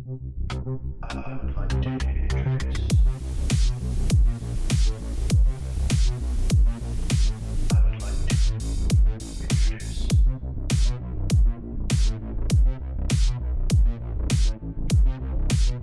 I would like to introduce. I would like to introduce.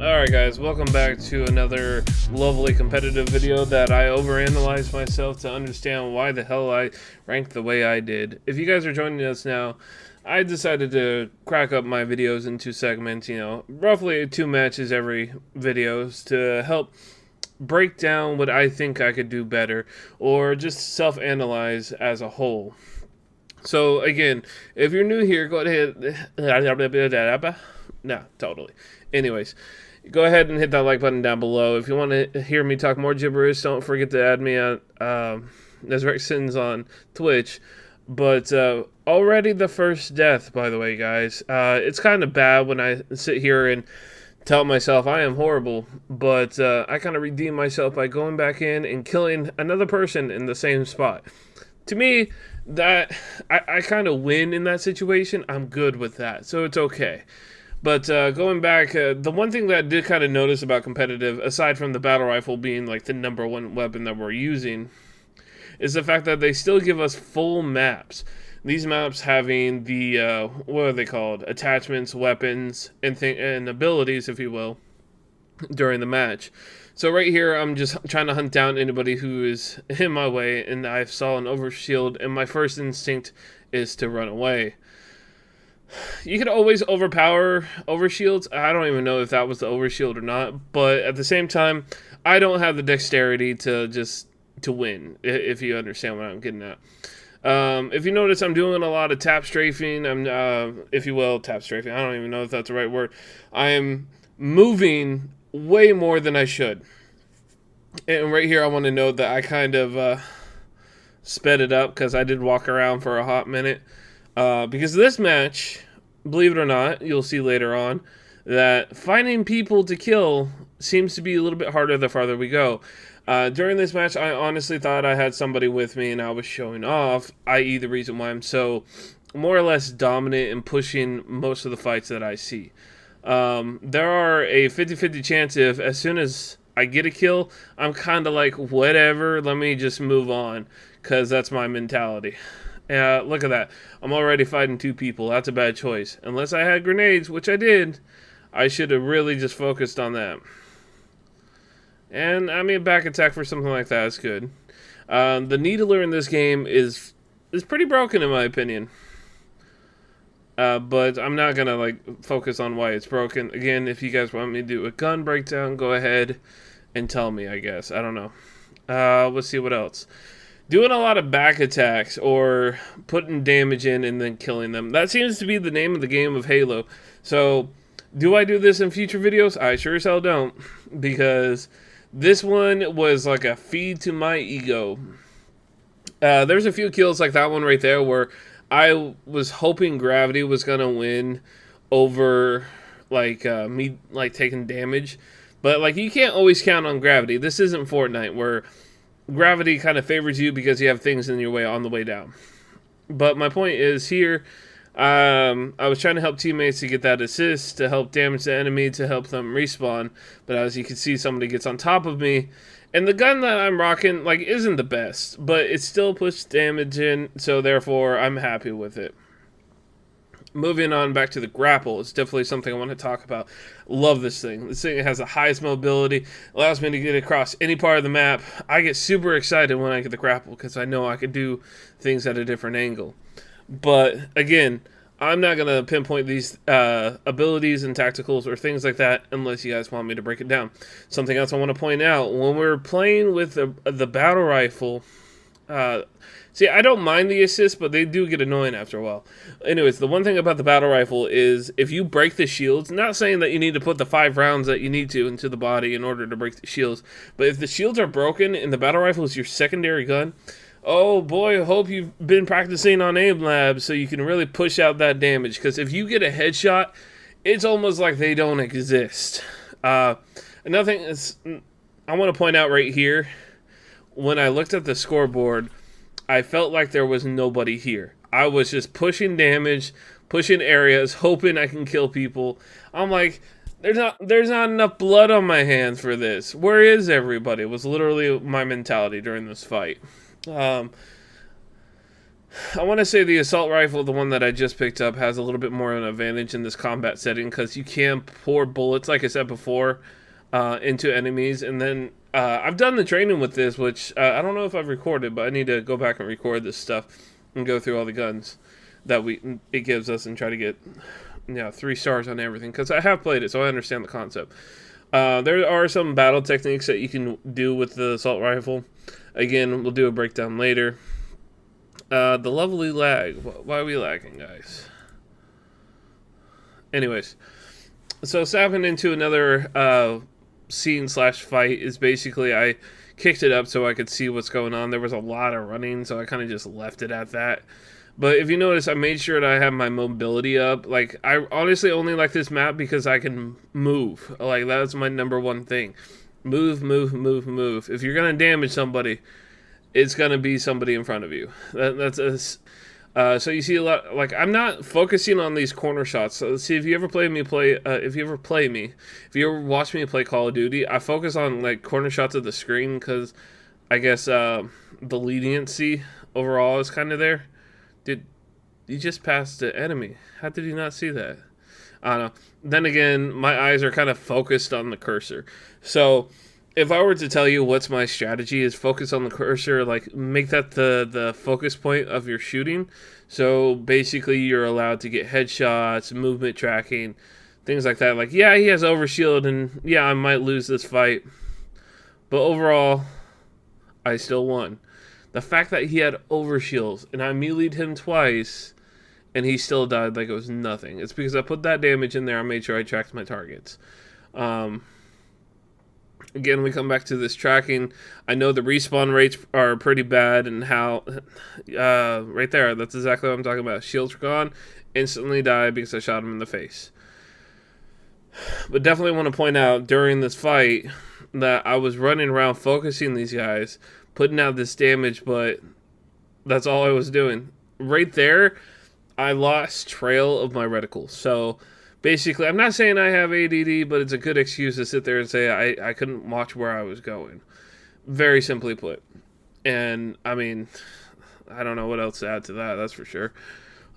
Alright guys, welcome back to another lovely competitive video that I overanalyzed myself to understand why the hell I ranked the way I did. If you guys are joining us now, I decided to crack up my videos into segments, roughly 2 matches every videos to help break down what I think I could do better or just self-analyze as a whole. So again, if you're new here, go ahead. No, totally. Anyways, go ahead and hit that like button down below. If you want to hear me talk more gibberish, don't forget to add me on Resurrections on Twitch. But already the first death, by the way, guys. It's kind of bad when I sit here and tell myself I am horrible, but I kind of redeem myself by going back in and killing another person in the same spot. To me, that I kind of win in that situation. I'm good with that, so it's okay. But going back, the one thing that I did kind of notice about competitive, aside from the battle rifle being like the #1 weapon that we're using, is the fact that they still give us full maps. These maps having the, what are they called? Attachments, weapons, and abilities, if you will, during the match. So right here, I'm just trying to hunt down anybody who is in my way, and I saw an overshield, and my first instinct is to run away. You could always overpower overshields. I don't even know if that was the overshield or not, but at the same time, I don't have the dexterity to win, if you understand what I'm getting at. If you notice, I'm doing a lot of tap strafing. If you will, tap strafing. I don't even know if that's the right word. I am moving way more than I should. And right here, I want to note that I kind of sped it up because I did walk around for a hot minute. Because this match, believe it or not, you'll see later on, that finding people to kill seems to be a little bit harder the farther we go. During this match, I honestly thought I had somebody with me and I was showing off, i.e. the reason why I'm so more or less dominant in pushing most of the fights that I see. There are a 50-50 chance if as soon as I get a kill, I'm kind of like, whatever, let me just move on, because that's my mentality. Look at that. I'm already fighting 2 people. That's a bad choice. Unless I had grenades, which I did, I should have really just focused on that. And, I mean, back attack for something like that is good. The needler in this game is pretty broken, in my opinion. But I'm not going to, focus on why it's broken. Again, if you guys want me to do a gun breakdown, go ahead and tell me, I guess. I don't know. Let's see what else. Doing a lot of back attacks or putting damage in and then killing them. That seems to be the name of the game of Halo. So, do I do this in future videos? I sure as hell don't. Because this one was like a feed to my ego. There's a few kills like that one right there where I was hoping Gravity was going to win over me taking damage. But you can't always count on Gravity. This isn't Fortnite where Gravity kind of favors you because you have things in your way on the way down. But my point is here, I was trying to help teammates to get that assist, to help damage the enemy, to help them respawn. But as you can see, somebody gets on top of me. And the gun that I'm rocking, isn't the best. But it still puts damage in, so therefore, I'm happy with it. Moving on back to the grapple, it's definitely something I want to talk about. Love this thing. This thing has the highest mobility, allows me to get across any part of the map. I get super excited when I get the grapple because I know I can do things at a different angle. But again, I'm not going to pinpoint these abilities and tacticals or things like that unless you guys want me to break it down. Something else I want to point out, when we're playing with the battle rifle, see, I don't mind the assists, but they do get annoying after a while. Anyways, the one thing about the battle rifle is if you break the shields, not saying that you need to put the 5 rounds that you need to into the body in order to break the shields, but if the shields are broken and the battle rifle is your secondary gun, oh boy, I hope you've been practicing on aim labs so you can really push out that damage, because if you get a headshot, it's almost like they don't exist. Another thing is, I want to point out right here, when I looked at the scoreboard, I felt like there was nobody here. I was just pushing damage, pushing areas, hoping I can kill people. I'm like, there's not enough blood on my hands for this. Where is everybody? Was literally my mentality during this fight. Um, I want to say the assault rifle, the one that I just picked up, has a little bit more of an advantage in this combat setting because you can pour bullets, like I said before, into enemies. And then I've done the training with this, which I don't know if I've recorded, but I need to go back and record this stuff and go through all the guns that it gives us and try to get 3 stars on everything, because I have played it, so I understand the concept. There are some battle techniques that you can do with the assault rifle. Again, we'll do a breakdown later. The lovely lag. Why are we lagging, guys? Anyways, so snapping into another scene/fight is basically I kicked it up so I could see what's going on. There was a lot of running, so I kind of just left it at that. But if you notice, I made sure that I have my mobility up. Like, I honestly only like this map because I can move. Like, that's my number one thing. Move, move, move, move. If you're going to damage somebody, it's going to be somebody in front of you. So you see a lot, like, I'm not focusing on these corner shots. So see, if you ever watch me play Call of Duty, I focus on, like, corner shots of the screen because I guess the leniency overall is kind of there. Dude, you just passed the enemy. How did you not see that? I don't know. Then again, my eyes are kind of focused on the cursor. So if I were to tell you what's my strategy is focus on the cursor, like make that the focus point of your shooting. So basically you're allowed to get headshots, movement tracking, things like that. Like, yeah, he has overshield and yeah, I might lose this fight. But overall, I still won. The fact that he had overshields and I melee'd him twice and he still died like it was nothing. It's because I put that damage in there. I made sure I tracked my targets. Again, we come back to this tracking. I know the respawn rates are pretty bad and how... right there, that's exactly what I'm talking about. Shields are gone. Instantly died because I shot him in the face. But definitely want to point out during this fight that I was running around focusing these guys, putting out this damage, but that's all I was doing. Right there, I lost trail of my reticle. So basically, I'm not saying I have ADD, but it's a good excuse to sit there and say I couldn't watch where I was going. Very simply put. And, I mean, I don't know what else to add to that, that's for sure.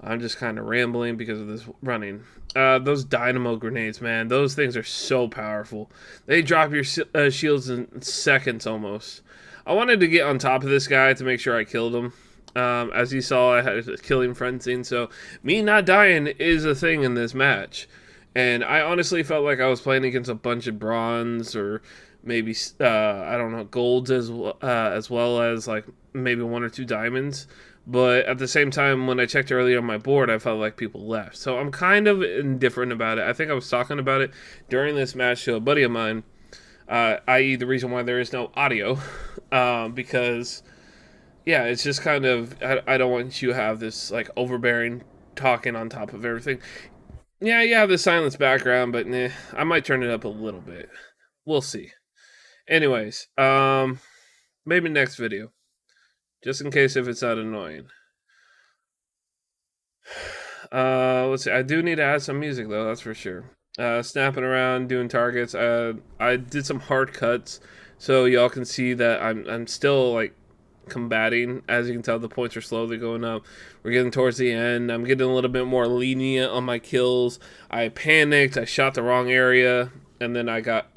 I'm just kind of rambling because of this running. Those dynamo grenades, man, those things are so powerful. They drop your shields in seconds almost. I wanted to get on top of this guy to make sure I killed him. As you saw, I had a killing frenzy, so me not dying is a thing in this match. And I honestly felt like I was playing against a bunch of bronze or maybe, I don't know, golds as well as like maybe 1 or 2 diamonds. But at the same time, when I checked earlier on my board, I felt like people left. So I'm kind of indifferent about it. I think I was talking about it during this match to a buddy of mine, i.e. the reason why there is no audio, because, yeah, it's just kind of, I don't want you to have this, like, overbearing talking on top of everything. Yeah, you have the silence background, but nah, I might turn it up a little bit. We'll see. Anyways, maybe next video. Just in case if it's not annoying. Let's see. I do need to add some music though, that's for sure. Snapping around, doing targets. I did some hard cuts, so y'all can see that I'm still like combating. As you can tell, the points are slowly going up. We're getting towards the end. I'm getting a little bit more lenient on my kills. I panicked. I shot the wrong area, and then I got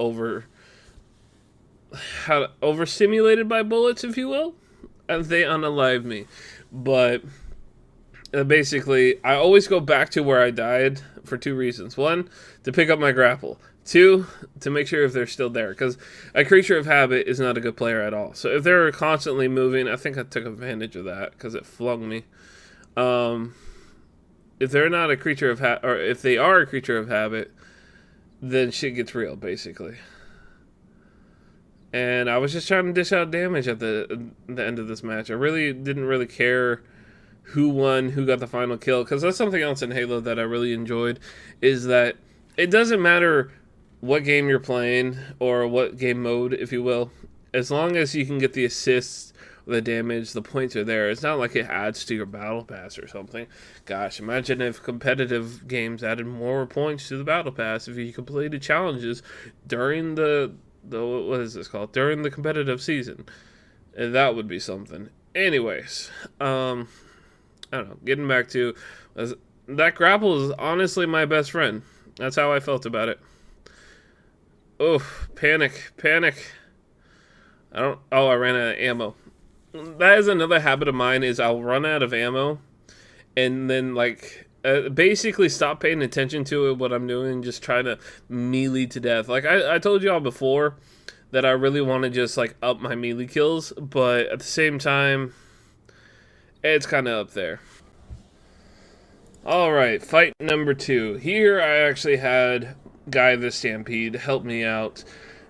overstimulated by bullets, if you will. And they unalived me. But basically, I always go back to where I died for 2 reasons. 1, to pick up my grapple. 2, to make sure if they're still there. Because a creature of habit is not a good player at all. So if they're constantly moving, I think I took advantage of that because it flung me. If they're not a creature of or if they are a creature of habit, then shit gets real, basically. And I was just trying to dish out damage at the end of this match. I really didn't really care who won, who got the final kill, because that's something else in Halo that I really enjoyed, is that it doesn't matter what game you're playing, or what game mode, if you will, as long as you can get the assists, the damage, the points are there. It's not like it adds to your battle pass or something. Gosh, imagine if competitive games added more points to the battle pass if you completed challenges during the what is this called? During the competitive season. And that would be something. Anyways, I don't know. Getting back to that grapple is honestly my best friend. That's how I felt about it. Oh, panic, panic. I ran out of ammo. That is another habit of mine is I'll run out of ammo and then basically stop paying attention to it, what I'm doing, and just try to melee to death. Like I told y'all before that I really want to just like up my melee kills, but at the same time, it's kind of up there. Alright, fight number 2. Here I actually had Guy the Stampede help me out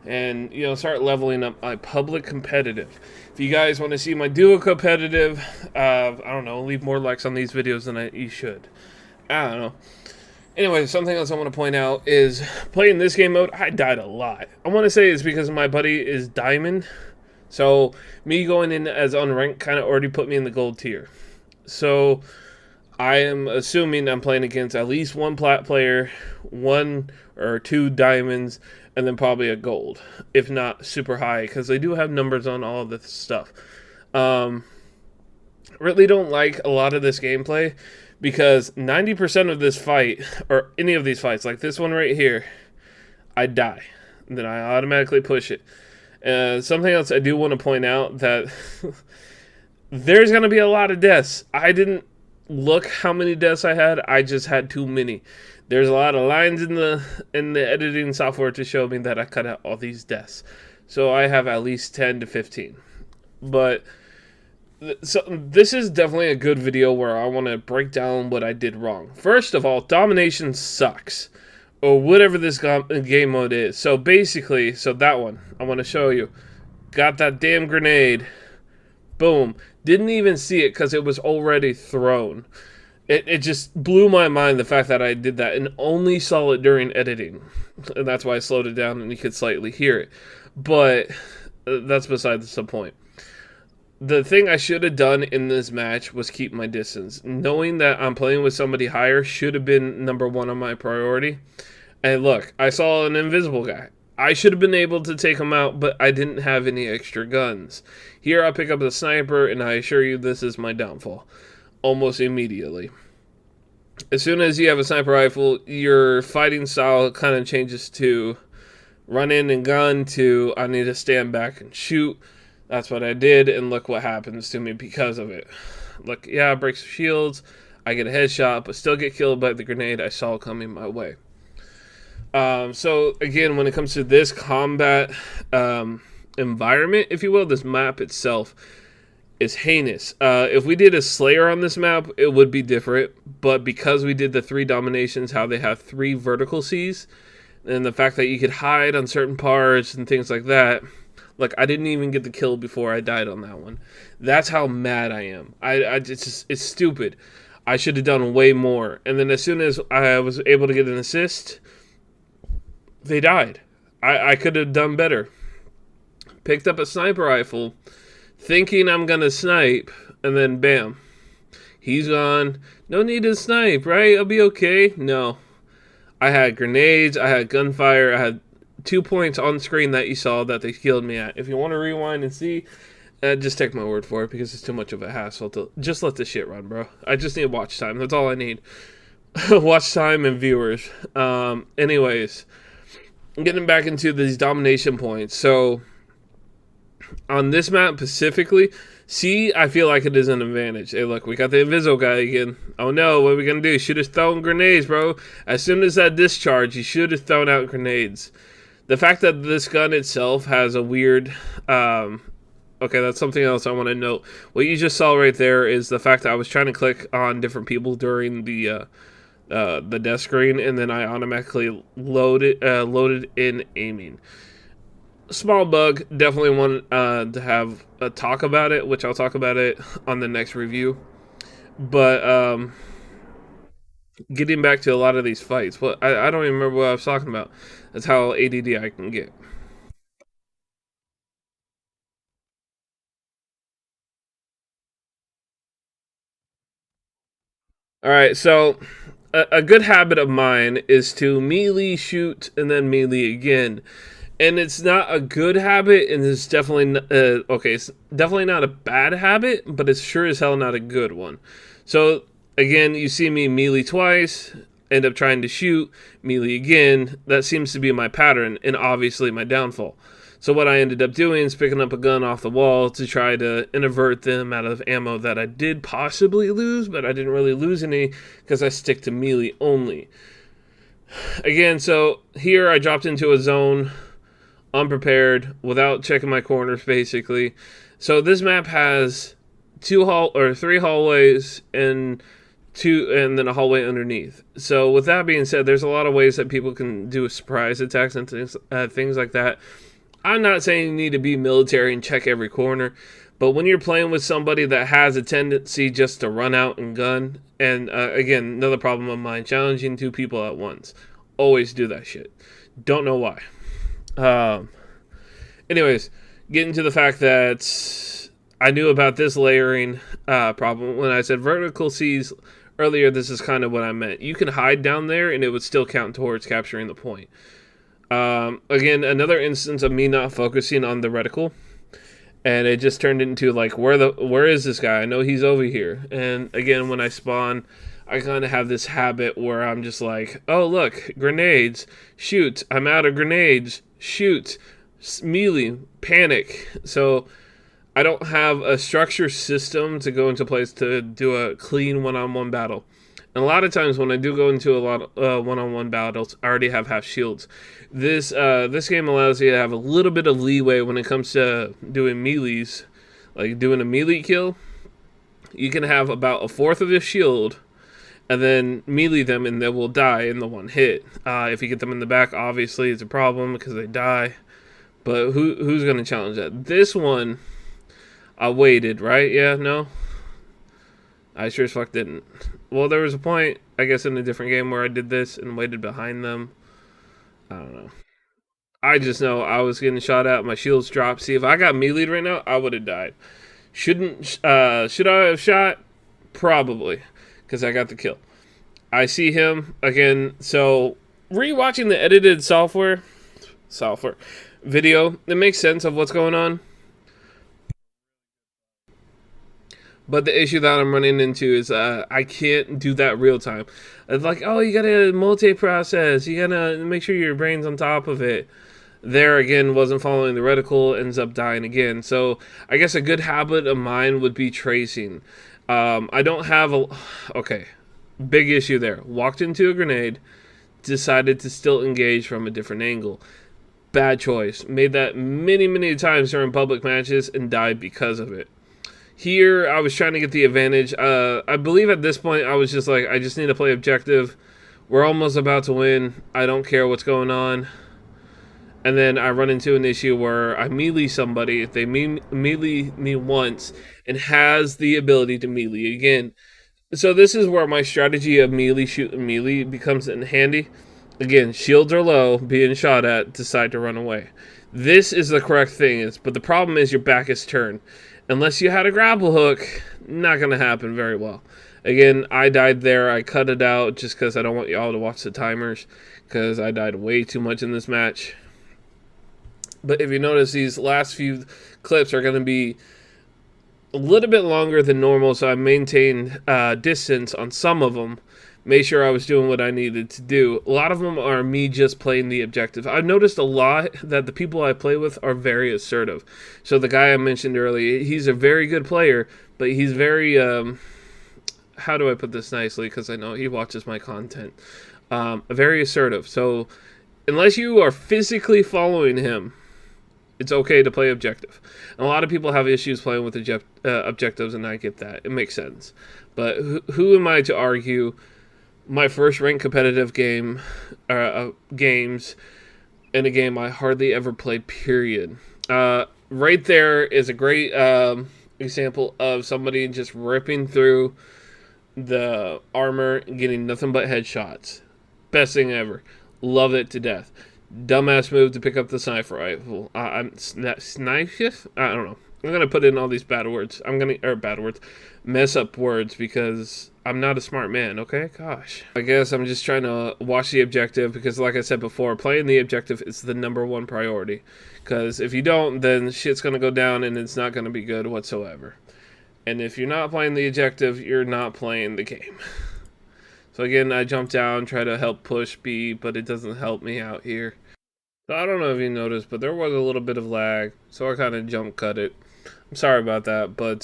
and, start leveling up my public competitive. If you guys want to see my duo competitive, I don't know, leave more likes on these videos than you should. I don't know. Anyway, something else I want to point out is playing this game mode, I died a lot. I want to say it's because my buddy is Diamond. So, me going in as unranked kind of already put me in the gold tier. So, I am assuming I'm playing against at least one plat player, 1 or 2 diamonds, and then probably a gold, if not super high, because they do have numbers on all of this stuff. Really don't like a lot of this gameplay, because 90% of this fight, or any of these fights, like this one right here, I die. Then I automatically push it. Something else I do want to point out that there's going to be a lot of deaths. I didn't look how many deaths I had. I just had too many. There's a lot of lines in the editing software to show me that I cut out all these deaths. So I have at least 10 to 15. But so this is definitely a good video where I want to break down what I did wrong. First of all, domination sucks, or whatever this game mode is. So basically, that one I want to show you. Got that damn grenade. Boom. Didn't even see it because it was already thrown. It just blew my mind, the fact that I did that, and only saw it during editing. And that's why I slowed it down and you could slightly hear it. But that's besides the point. The thing I should have done in this match was keep my distance. Knowing that I'm playing with somebody higher should have been number 1 on my priority. And look, I saw an invisible guy. I should have been able to take him out, but I didn't have any extra guns. Here I pick up the sniper, and I assure you this is my downfall. Almost immediately. As soon as you have a sniper rifle, your fighting style kind of changes to run in and gun to I need to stand back and shoot. That's what I did, and look what happens to me because of it. Look, yeah, it breaks shields, I get a headshot, but still get killed by the grenade I saw coming my way. So again, when it comes to this combat environment, if you will, this map itself is heinous. If we did a Slayer on this map, it would be different, but because we did the 3 dominations, how they have 3 vertical Cs, and the fact that you could hide on certain parts and things like that, like I didn't even get the kill before I died on that one. That's how mad I am. It's stupid. I should have done way more. And then as soon as I was able to get an assist, they died. I could have done better. Picked up a sniper rifle, thinking I'm gonna snipe, and then bam, he's gone. No need to snipe, right? I'll be okay. No. I had grenades, I had gunfire, I had 2 points on screen that you saw that they killed me at. If you want to rewind and see, just take my word for it, because it's too much of a hassle to just let the shit run, bro. I just need watch time. That's all I need. Watch time and viewers. Anyways, getting back into these domination points. So on this map specifically, see, I feel like it is an advantage. Hey, look, we got the invisible guy again. Oh no, what are we gonna do? Should have thrown grenades, bro. As soon as that discharge, you should have thrown out grenades. The fact that this gun itself has a weird, okay, that's something else I want to note. What you just saw right there is the fact that I was trying to click on different people during the death screen, and then I automatically loaded in aiming. Small bug. Definitely want to have a talk about it, which I'll talk about it on the next review. But getting back to a lot of these fights, I don't even remember what I was talking about. That's how ADD I can get. All right, so a good habit of mine is to melee shoot and then melee again. And it's not a good habit, and it's definitely okay. It's definitely not a bad habit, but it's sure as hell not a good one. So again, you see me melee twice, end up trying to shoot melee again. That seems to be my pattern, and obviously my downfall. So what I ended up doing is picking up a gun off the wall to try to invert the amount of ammo that I did possibly lose, but I didn't really lose any because I stick to melee only. Again, so here I dropped into a zone unprepared without checking my corners basically. So this map has three hallways and then a hallway underneath. So with that being said, there's a lot of ways that people can do surprise attacks and things like that. I'm not saying you need to be military and check every corner, but when you're playing with somebody that has a tendency just to run out and gun, and again, another problem of mine, challenging two people at once. Always do that shit. Don't know why. Anyways, getting to the fact that I knew about this layering problem when I said vertical C's earlier. This is kind of what I meant. You can hide down there and it would still count towards capturing the point. Again, another instance of me not focusing on the reticle, and it just turned into like, where is this guy? I know he's over here. And again, when I spawn, I kind of have this habit where I'm just like, oh look, grenades, shoot, I'm out of grenades, shoot, melee, panic. So I don't have a structured system to go into place to do a clean one-on-one battle. And a lot of times when I do go into a lot of one-on-one battles, I already have half shields. This game allows you to have a little bit of leeway when it comes to doing melees. Like doing a melee kill, you can have about a fourth of your shield, and then melee them and they will die in the one hit. If you get them in the back, obviously it's a problem because they die. But who's going to challenge that? This one, I waited, right? Yeah, no? I sure as fuck didn't. Well, there was a point, I guess, in a different game where I did this and waited behind them. I don't know. I just know I was getting shot at. My shields dropped. See, if I got melee'd right now, I would have died. Should I have shot? Probably, because I got the kill. I see him again. So rewatching the edited software video, it makes sense of what's going on. But the issue that I'm running into is I can't do that real time. It's like, oh, you gotta multi-process. You gotta make sure your brain's on top of it. There again, wasn't following the reticle, ends up dying again. So I guess a good habit of mine would be tracing. I don't have a... Okay, big issue there. Walked into a grenade, decided to still engage from a different angle. Bad choice. Made that many, many times during public matches and died because of it. Here, I was trying to get the advantage. I believe at this point, I was just like, I just need to play objective. We're almost about to win. I don't care what's going on. And then I run into an issue where I melee somebody. If they melee me once and has the ability to melee again. So this is where my strategy of melee shooting melee becomes handy. Again, shields are low, being shot at, decide to run away. This is the correct thing, but the problem is your back is turned. Unless you had a grapple hook, not going to happen very well. Again, I died there. I cut it out just because I don't want y'all to watch the timers, because I died way too much in this match. But if you notice, these last few clips are going to be a little bit longer than normal, so I maintained distance on some of them. Made sure I was doing what I needed to do. A lot of them are me just playing the objective. I've noticed a lot that the people I play with are very assertive. So the guy I mentioned earlier, he's a very good player, but he's very, how do I put this nicely? Because I know he watches my content. Very assertive. So unless you are physically following him, it's okay to play objective. And a lot of people have issues playing with objectives, and I get that. It makes sense. But who am I to argue? My first ranked competitive games in a game I hardly ever played, period. Right there is a great example of somebody just ripping through the armor and getting nothing but headshots. Best thing ever. Love it to death. Dumbass move to pick up the sniper rifle. Snipe shift? I don't know. I'm gonna put in all these bad words. mess up words because I'm not a smart man, okay? Gosh. I guess I'm just trying to watch the objective because, like I said before, playing the objective is the #1 priority. Because if you don't, then shit's going to go down and it's not going to be good whatsoever. And if you're not playing the objective, you're not playing the game. So again, I jumped down, try to help push B, but it doesn't help me out here. So I don't know if you noticed, but there was a little bit of lag, so I kind of jump cut it. I'm sorry about that, but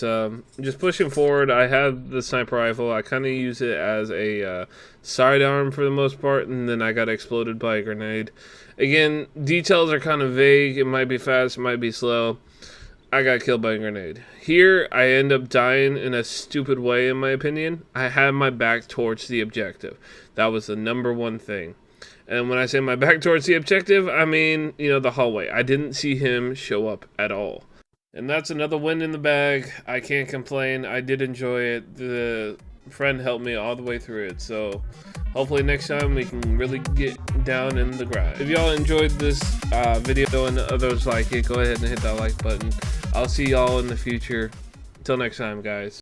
just pushing forward. I have the sniper rifle. I kind of use it as a sidearm for the most part, and then I got exploded by a grenade. Again, details are kind of vague. It might be fast, it might be slow. I got killed by a grenade. Here, I end up dying in a stupid way, in my opinion. I had my back towards the objective. That was the #1 thing. And when I say my back towards the objective, I mean, you know, the hallway. I didn't see him show up at all. And that's another win in the bag. I can't complain. I did enjoy it. The friend helped me all the way through it. So hopefully next time we can really get down in the grind. If y'all enjoyed this video and others like it, go ahead and hit that like button. I'll see y'all in the future. Until next time, guys.